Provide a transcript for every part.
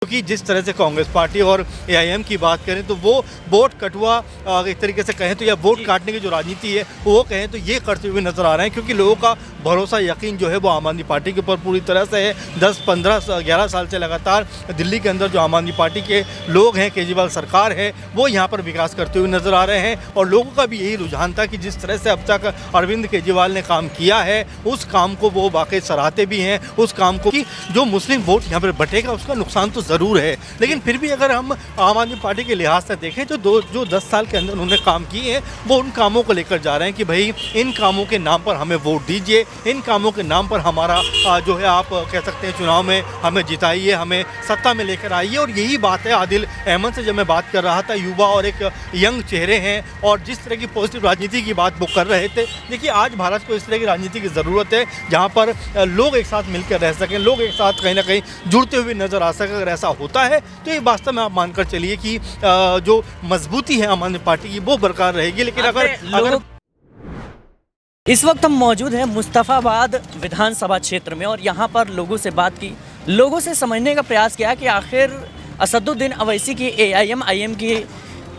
क्योंकि जिस तरह से कांग्रेस पार्टी और एआईएम की बात करें तो वो वोट कटुआ एक तरीके से कहें तो या वोट काटने की जो राजनीति है वो कहें तो ये करते हुए नजर आ रहे हैं, क्योंकि लोगों का भरोसा यकीन जो है वो आम आदमी पार्टी के ऊपर पूरी तरह से है। 10, 15, 11 साल से लगातार दिल्ली के अंदर जो आम आदमी पार्टी के लोग हैं, केजरीवाल सरकार है, वो यहाँ पर विकास करते हुए नजर आ रहे हैं। और लोगों का भी यही रुझान था कि जिस तरह से अब तक अरविंद केजरीवाल ने काम किया है उस काम को वो वाकई सराहते भी हैं। उस काम को कि जो मुस्लिम वोट यहाँ पर बटेगा उसका नुकसान तो ज़रूर है, लेकिन फिर भी अगर हम आम आदमी पार्टी के लिहाज से देखें तो जो 10 साल के अंदर उन्होंने काम किए हैं वो उन कामों को लेकर जा रहे हैं कि भाई इन कामों के नाम पर हमें वोट दीजिए, इन कामों के नाम पर हमारा जो है आप कह सकते हैं चुनाव में हमें जिताइए, हमें सत्ता में लेकर आइए। और यही बात है आदिल अहमद से जब मैं बात कर रहा था, युवा और एक यंग चेहरे हैं और जिस तरह की पॉजिटिव राजनीति की बात वो कर रहे थे। देखिए आज भारत को इस तरह की राजनीति की ज़रूरत है जहाँ पर लोग एक साथ मिलकर रह सकें, लोग एक साथ कहीं ना कहीं जुड़ते हुए नज़र आ सकें। अगर ऐसा होता है तो ये वास्तव में आप मानकर चलिए कि जो मजबूती है आम आदमी पार्टी की वो बरकरार रहेगी। लेकिन अगर इस वक्त हम मौजूद हैं मुस्तफ़ाबाद विधानसभा क्षेत्र में और यहाँ पर लोगों से बात की, लोगों से समझने का प्रयास किया कि आखिर असदुद्दीन अवैसी की एआईएम की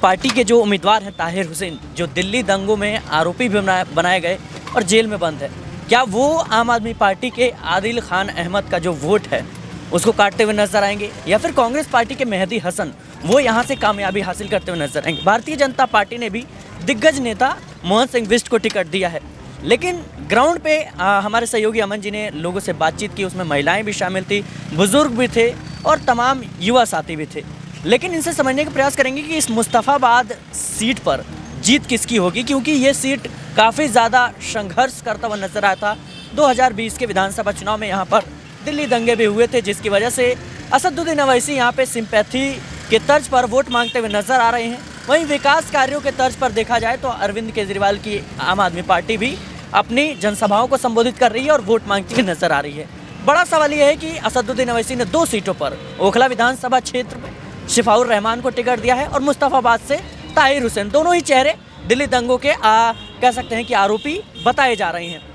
पार्टी के जो उम्मीदवार हैं ताहिर हुसैन, जो दिल्ली दंगों में आरोपी भी बनाए गए और जेल में बंद है, क्या वो आम आदमी पार्टी के आदिल खान अहमद का जो वोट है उसको काटते हुए नजर आएंगे, या फिर कांग्रेस पार्टी के मेहदी हसन वो यहाँ से कामयाबी हासिल करते हुए नजर आएंगे। भारतीय जनता पार्टी ने भी दिग्गज नेता मोहन सिंह बिष्ट को टिकट दिया है, लेकिन ग्राउंड पे हमारे सहयोगी अमन जी ने लोगों से बातचीत की, उसमें महिलाएं भी शामिल थी, बुजुर्ग भी थे और तमाम युवा साथी भी थे। लेकिन इनसे समझने का प्रयास करेंगे कि इस मुस्तफ़ाबाद सीट पर जीत किसकी होगी, क्योंकि ये सीट काफ़ी ज़्यादा संघर्ष करता हुआ नजर आया था। 2020 के विधानसभा चुनाव में यहाँ पर दिल्ली दंगे भी हुए थे, जिसकी वजह से असदुद्दीन अवैसी यहाँ पे सिंपैथी के तर्ज पर वोट मांगते हुए नजर आ रहे हैं। वहीं विकास कार्यों के तर्ज पर देखा जाए तो अरविंद केजरीवाल की आम आदमी पार्टी भी अपनी जनसभाओं को संबोधित कर रही है और वोट मांगती हुई नजर आ रही है। बड़ा सवाल यह है कि असदुद्दीन अवैसी ने 2 सीटों पर ओखला विधानसभा क्षेत्र में शिफाउर रहमान को टिकट दिया है और मुस्तफ़ाबाद से ताहिर हुसैन, दोनों ही चेहरे दिल्ली दंगों के कह सकते हैं कि आरोपी बताए जा रहे हैं।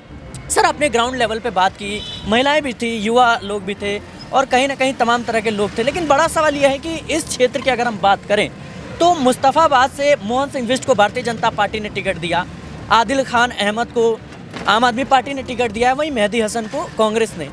सर, आपने ग्राउंड लेवल पे बात की, महिलाएं भी थी, युवा लोग भी थे और कहीं ना कहीं तमाम तरह के लोग थे, लेकिन बड़ा सवाल यह है कि इस क्षेत्र की अगर हम बात करें तो मुस्तफ़ाबाद से मोहन सिंह बिष्ट को भारतीय जनता पार्टी ने टिकट दिया, आदिल खान अहमद को आम आदमी पार्टी ने टिकट दिया है, वहीं मेहदी हसन को कांग्रेस ने,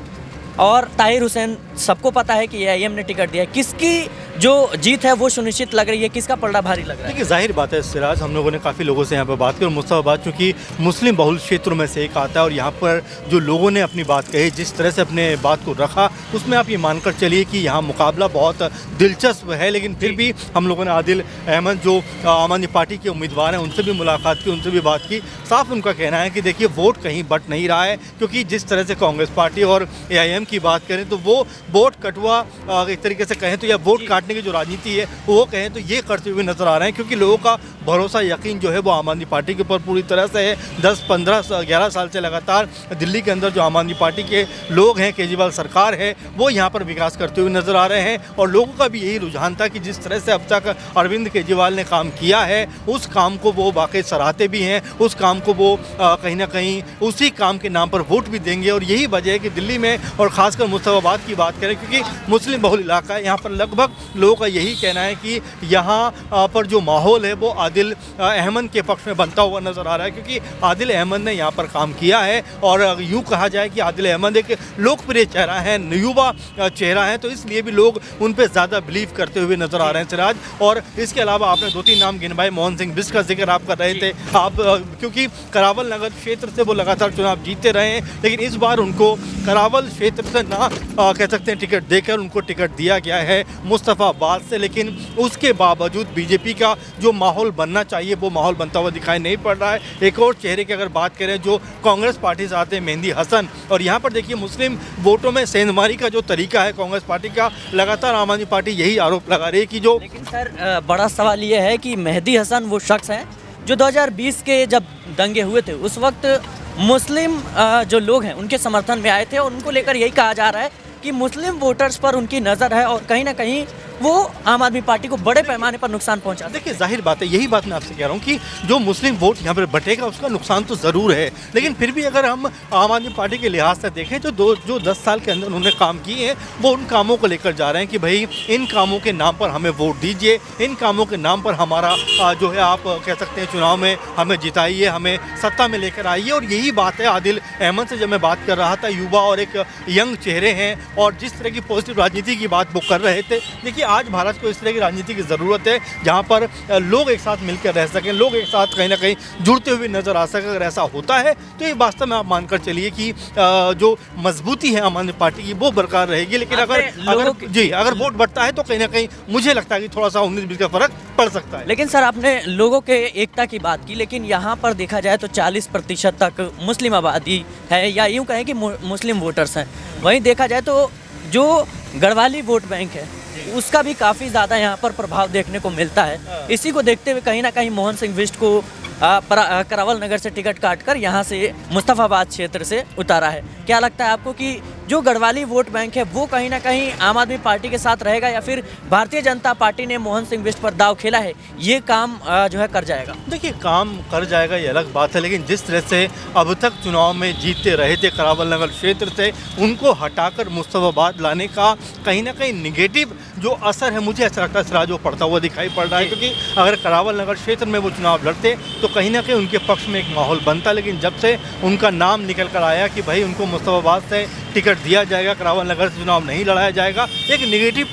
और ताहिर हुसैन सबको पता है कि एआईएम ने टिकट दिया है। किसकी जो जीत है वो सुनिश्चित लग रही है, किसका पलड़ा भारी लग रहा है? देखिए जाहिर बात है सिराज, हम लोगों ने काफ़ी लोगों से यहाँ पर बात की और मुस्तफ़ाबाद चूँकि मुस्लिम बहुल क्षेत्रों में से एक आता है और यहाँ पर जो लोगों ने अपनी बात कही, जिस तरह से अपने बात को रखा, उसमें आप ये मानकर चलिए कि यहाँ मुकाबला बहुत दिलचस्प है। लेकिन फिर भी हम लोगों ने आदिल अहमद जो आम आदमी पार्टी के उम्मीदवार हैं उनसे भी मुलाकात की, उनसे भी बात की। साफ उनका कहना है कि देखिए वोट कहीं बट नहीं रहा है, क्योंकि जिस तरह से कांग्रेस पार्टी और एआईएम की बात करें तो वो वोट कटुआ एक तरीके से कहें तो या वोट काटने की जो राजनीति है वो कहें तो ये करते हुए नजर आ रहे हैं, क्योंकि लोगों का भरोसा यकीन जो है वो आम आदमी पार्टी के ऊपर पूरी तरह से है। 10, 15, 11 साल से लगातार दिल्ली के अंदर जो आम आदमी पार्टी के लोग हैं, केजरीवाल सरकार है, वो यहाँ पर विकास करते हुए नजर आ रहे हैं। और लोगों का भी यही रुझान था कि जिस तरह से अब तक अरविंद केजरीवाल ने काम किया है उस काम को वो वाकई सराहते भी हैं, उस काम को वो कहीं ना कहीं उसी काम के नाम पर वोट भी देंगे। और यही वजह है कि दिल्ली में और ख़ासकर मुस्तफ़ाबाद की बात करें, क्योंकि मुस्लिम बहुल इलाका है, यहाँ पर लगभग लोगों का यही कहना है कि यहाँ पर जो माहौल है वो आदिल अहमद के पक्ष में बनता हुआ नज़र आ रहा है, क्योंकि आदिल अहमद ने यहाँ पर काम किया है। और यूँ कहा जाए कि आदिल अहमद एक लोकप्रिय चेहरा है, युवा चेहरा है, तो इसलिए भी लोग उन पर ज़्यादा बिलीव करते हुए नज़र आ रहे हैं सिराज। और इसके अलावा आपने 2-3 नाम गिनवाए, मोहन सिंह बिष्ट का जिक्र आप कर रहे थे, आप क्योंकि करावल नगर क्षेत्र से वो लगातार चुनाव जीतते रहे हैं, लेकिन इस बार उनको करावल क्षेत्र से ना कह सकते हैं टिकट देकर उनको टिकट दिया गया है मुस्तफ़ाबाद से। लेकिन उसके बावजूद बीजेपी का जो माहौल बनना चाहिए वो माहौल बनता हुआ दिखाई नहीं पड़ रहा है। एक और चेहरे की अगर बात करें जो कांग्रेस पार्टी से आते हैं, मेहदी हसन, और यहाँ पर देखिए मुस्लिम वोटों में सेंधमारी का जो तरीका है कांग्रेस पार्टी का, लगातार आम आदमी पार्टी यही आरोप लगा रही है कि जो, लेकिन सर बड़ा सवाल ये है कि मेहदी हसन वो शख्स हैं जो 2020 के जब दंगे हुए थे उस वक्त मुस्लिम जो लोग हैं उनके समर्थन में आए थे और उनको लेकर यही कहा जा रहा है कि मुस्लिम वोटर्स पर उनकी नज़र है और कहीं ना कहीं वो आम आदमी पार्टी को बड़े पैमाने पर नुकसान पहुंचा। देखिए जाहिर बात है, यही बात मैं आपसे कह रहा हूँ कि जो मुस्लिम वोट यहाँ पर बटेगा उसका नुकसान तो ज़रूर है, लेकिन फिर भी अगर हम आम आदमी पार्टी के लिहाज से देखें तो जो 10 साल के अंदर उन्होंने काम किए हैं वो उन कामों को लेकर जा रहे हैं कि भाई इन कामों के नाम पर हमें वोट दीजिए, इन कामों के नाम पर हमारा जो है आप कह सकते हैं चुनाव में हमें जिताइए, हमें सत्ता में लेकर आइए। और यही बात है, आदिल अहमद से जब मैं बात कर रहा था, युवा और एक यंग चेहरे हैं और जिस तरह की पॉजिटिव राजनीति की बात वो कर रहे थे। देखिए आज भारत को इस तरह की राजनीति की ज़रूरत है जहाँ पर लोग एक साथ मिलकर रह सकें, लोग एक साथ कहीं ना कहीं जुड़ते हुए नज़र आ सकें। अगर ऐसा होता है तो ये वास्तव में आप मानकर चलिए कि जो मजबूती है आम आदमी पार्टी की वो बरकरार रहेगी। लेकिन अगर वोट बढ़ता है तो कहीं ना कहीं मुझे लगता है कि थोड़ा सा 19-20 का फर्क पड़ सकता है। लेकिन सर आपने लोगों के एकता की बात की, लेकिन यहाँ पर देखा जाए तो 40% तक मुस्लिम आबादी है, या यूँ कहें कि मुस्लिम वोटर्स हैं। वहीं देखा जाए तो जो गढ़वाली वोट बैंक है उसका भी काफ़ी ज़्यादा यहाँ पर प्रभाव देखने को मिलता है। इसी को देखते हुए कहीं ना कहीं मोहन सिंह बिष्ट को करावल नगर से टिकट काटकर यहाँ से मुस्तफ़ाबाद क्षेत्र से उतारा है। क्या लगता है आपको कि जो गढ़वाली वोट बैंक है वो कहीं ना कहीं आम आदमी पार्टी के साथ रहेगा, या फिर भारतीय जनता पार्टी ने मोहन सिंह बिष्ट पर दाव खेला है, ये काम जो है कर जाएगा? देखिए काम कर जाएगा ये अलग बात है, लेकिन जिस तरह से अब तक चुनाव में जीतते रहे थे करावल नगर क्षेत्र से, उनको हटाकर मुस्तफ़ाबाद लाने का कहीं ना कहीं निगेटिव जो असर है मुझे ऐसा लगता है सिराज वो पड़ता हुआ दिखाई पड़ रहा है। क्योंकि अगर करावल नगर क्षेत्र में वो चुनाव लड़ते तो कहीं ना कहीं उनके पक्ष में एक माहौल बनता, लेकिन जब से उनका नाम निकल कर आया कि भाई उनको मुस्तफ़ाबाद से टिकट दिया जाएगा, करावल नगर से चुनाव नहीं लड़ाया जाएगा, एक निगेटिव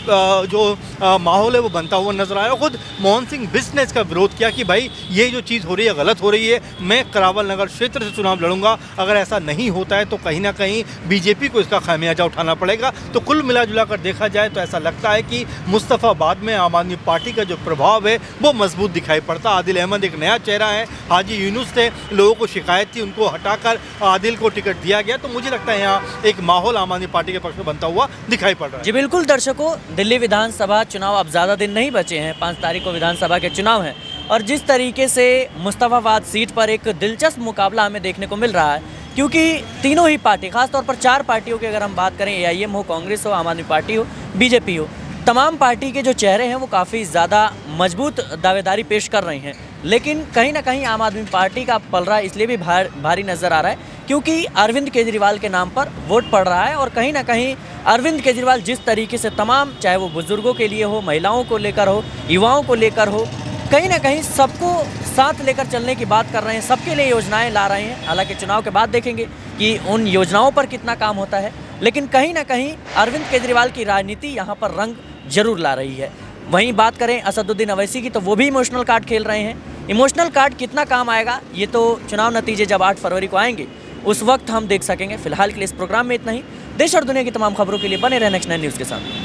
जो माहौल है वो बनता हुआ नजर आया। खुद मोहन सिंह बिष्ट ने इसका विरोध किया कि भाई ये जो चीज़ हो रही है गलत हो रही है, मैं करावल नगर क्षेत्र से चुनाव लड़ूंगा, अगर ऐसा नहीं होता है तो कहीं ना कहीं बीजेपी को इसका खामियाजा उठाना पड़ेगा। तो कुल मिला जुला कर देखा जाए तो ऐसा लगता है कि मुस्तफ़ाबाद में आम आदमी पार्टी का जो प्रभाव है वो मजबूत दिखाई पड़ता। आदिल अहमद एक नया चेहरा है, हाजी यूनुस से लोगों को शिकायत थी, उनको हटाकर आदिल को टिकट दिया गया, तो मुझे लगता है यहाँ एक माहौल आम आदमी पार्टी के पक्ष में बनता हुआ दिखाई पड़ रहा है। जी बिल्कुल दर्शकों, दिल्ली विधानसभा चुनाव अब ज़्यादा दिन नहीं बचे हैं, 5 तारीख को विधानसभा के चुनाव हैं, और जिस तरीके से मुस्तफ़ाबाद सीट पर एक दिलचस्प मुकाबला हमें देखने को मिल रहा है, क्योंकि तीनों ही पार्टी, खासतौर पर 4 पार्टियों की अगर हम बात करें, AIM हो, कांग्रेस हो, आम आदमी पार्टी हो, बीजेपी हो, तमाम पार्टी के जो चेहरे हैं वो काफ़ी ज़्यादा मजबूत दावेदारी पेश कर रहे हैं। लेकिन कहीं ना कहीं आम आदमी पार्टी का पलड़ा इसलिए भी भारी नज़र आ रहा है क्योंकि अरविंद केजरीवाल के नाम पर वोट पड़ रहा है, और कहीं ना कहीं अरविंद केजरीवाल जिस तरीके से तमाम, चाहे वो बुजुर्गों के लिए हो, महिलाओं को लेकर हो, युवाओं को लेकर हो, कहीं ना कहीं सबको साथ लेकर चलने की बात कर रहे हैं, सबके लिए योजनाएं ला रहे हैं। हालांकि चुनाव के बाद देखेंगे कि उन योजनाओं पर कितना काम होता है, लेकिन कहीं ना कहीं अरविंद केजरीवाल की राजनीति यहाँ पर रंग जरूर ला रही है। वहीं बात करें असदुद्दीन अवैसी की, तो वो भी इमोशनल कार्ड खेल रहे हैं। इमोशनल कार्ड कितना काम आएगा ये तो चुनाव नतीजे जब 8 फरवरी को आएंगे उस वक्त हम देख सकेंगे। फिलहाल के लिए इस प्रोग्राम में इतना ही। देश और दुनिया की तमाम खबरों के लिए बने रहें नेक्स्ट 9 न्यूज़ के साथ।